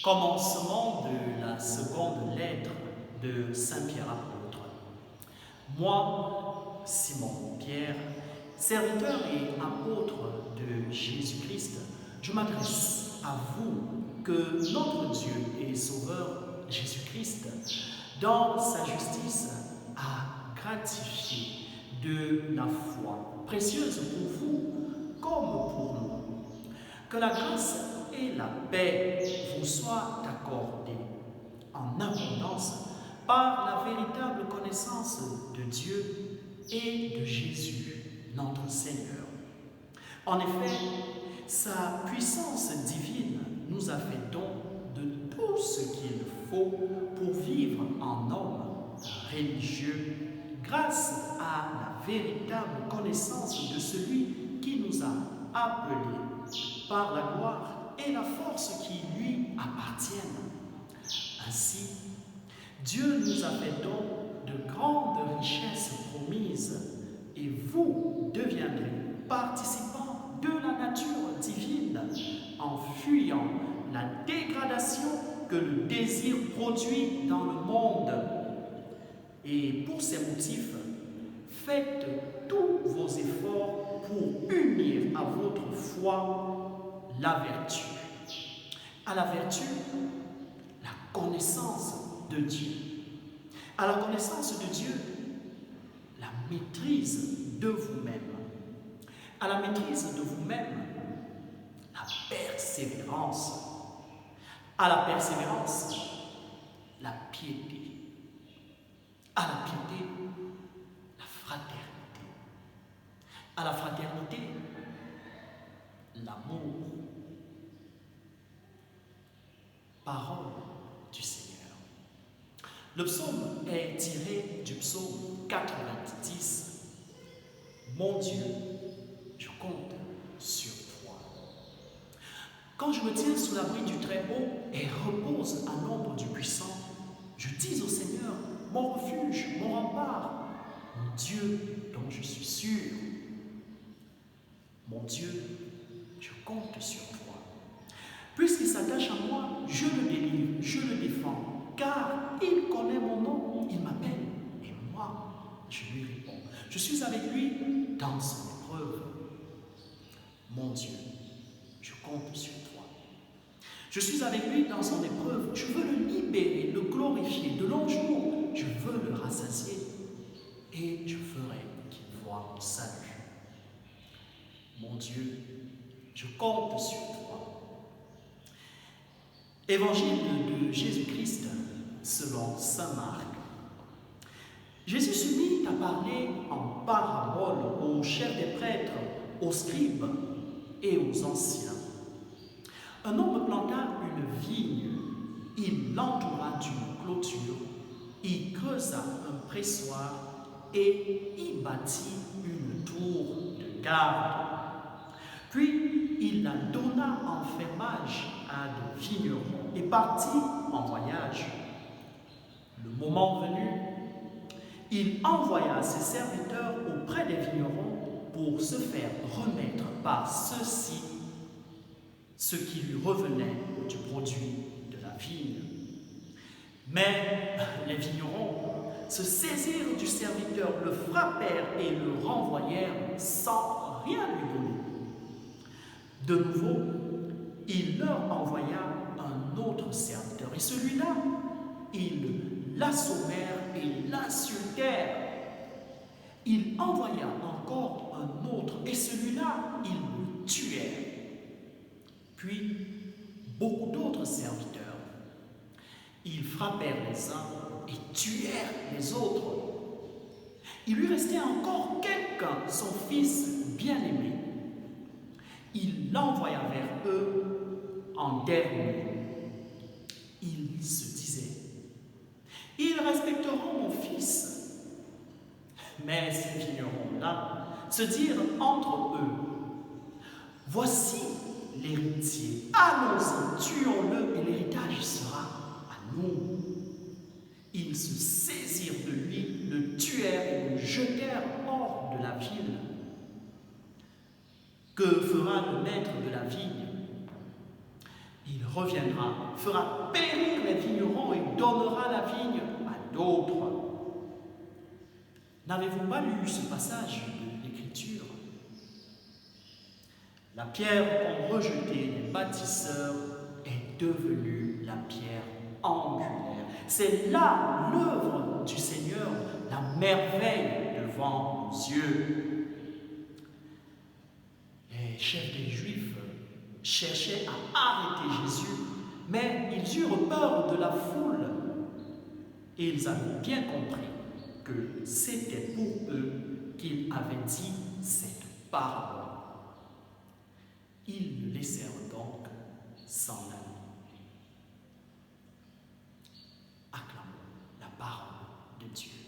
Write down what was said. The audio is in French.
Commencement de la seconde lettre de Saint Pierre apôtre. Moi, Simon-Pierre, serviteur et apôtre de Jésus-Christ, je m'adresse à vous que notre Dieu et Sauveur Jésus-Christ, dans sa justice, a gratifié de la foi précieuse pour vous comme pour nous. Que la grâce et la paix vous soient accordées en abondance par la véritable connaissance de Dieu et de Jésus, notre Seigneur. En effet, sa puissance divine nous a fait don de tout ce qu'il faut pour vivre en homme religieux, grâce à la véritable connaissance de celui qui nous a appelés par la gloire et la force qui lui appartiennent. Ainsi, Dieu nous a fait don de grandes richesses promises et vous deviendrez participants de la nature divine en fuyant la dégradation que le désir produit dans le monde. Et pour ces motifs, faites tous vos efforts pour unir à votre foi la vertu. À la vertu, la connaissance de Dieu. À la connaissance de Dieu, la maîtrise de vous-même. À la maîtrise de vous-même, la persévérance. À la persévérance, la piété. À la piété, la fraternité. À la fraternité, l'amour. Parole du Seigneur. Le psaume est tiré du psaume 90. Mon Dieu, je compte sur toi. Quand je me tiens sous l'abri du Très-Haut et repose à l'ombre du Puissant, je dis au Seigneur, mon refuge, mon rempart, mon Dieu dont je suis sûr. Mon Dieu, je compte sur toi. Puisqu'il s'attache à moi, je le délivre, je le défends, car il connaît mon nom, il m'appelle, et moi, je lui réponds. Je suis avec lui dans son épreuve. Mon Dieu, je compte sur toi. Je suis avec lui dans son épreuve, je veux le libérer, le glorifier, de longs jours, je veux le rassasier, et je ferai qu'il voie mon salut. Mon Dieu, je compte sur toi. Évangile de Jésus-Christ selon saint Marc. Jésus se mit à parler en parabole aux chefs des prêtres, aux scribes et aux anciens. Un homme planta une vigne, il l'entoura d'une clôture, il creusa un pressoir et y bâtit une tour de garde. Puis il la donna en fermage à des vignerons et partit en voyage. Le moment venu, il envoya ses serviteurs auprès des vignerons pour se faire remettre par ceux-ci ce qui lui revenait du produit de la vigne. Mais les vignerons se saisirent du serviteur, le frappèrent et le renvoyèrent sans rien lui donner. De nouveau, il leur envoya un autre serviteur, et celui-là, ils l'assommèrent et l'insultèrent. Il envoya encore un autre, et celui-là, ils le tuèrent. Puis, beaucoup d'autres serviteurs. Ils frappèrent les uns et tuèrent les autres. Il lui restait encore quelqu'un, son fils bien-aimé. Il l'envoya vers eux en dernier. Il se disait, ils respecteront mon fils. Mais ces vignerons-là se dirent entre eux, voici l'héritier, allons-y, tuons-le et l'héritage sera à nous. Ils se saisirent de lui, le tuèrent et le jetèrent hors de la ville. Que fera le maître de la vigne? Il reviendra, fera périr les vignerons et donnera la vigne à d'autres. N'avez-vous pas lu ce passage de l'Écriture? La pierre qu'ont rejetée les bâtisseurs est devenue la pierre angulaire. C'est là l'œuvre du Seigneur, la merveille devant nos yeux. Les chefs des Juifs cherchaient à arrêter Jésus, mais ils eurent peur de la foule et ils avaient bien compris que c'était pour eux qu'il avait dit cette parole. Ils le laissèrent donc s'en aller. Acclamons la parole de Dieu.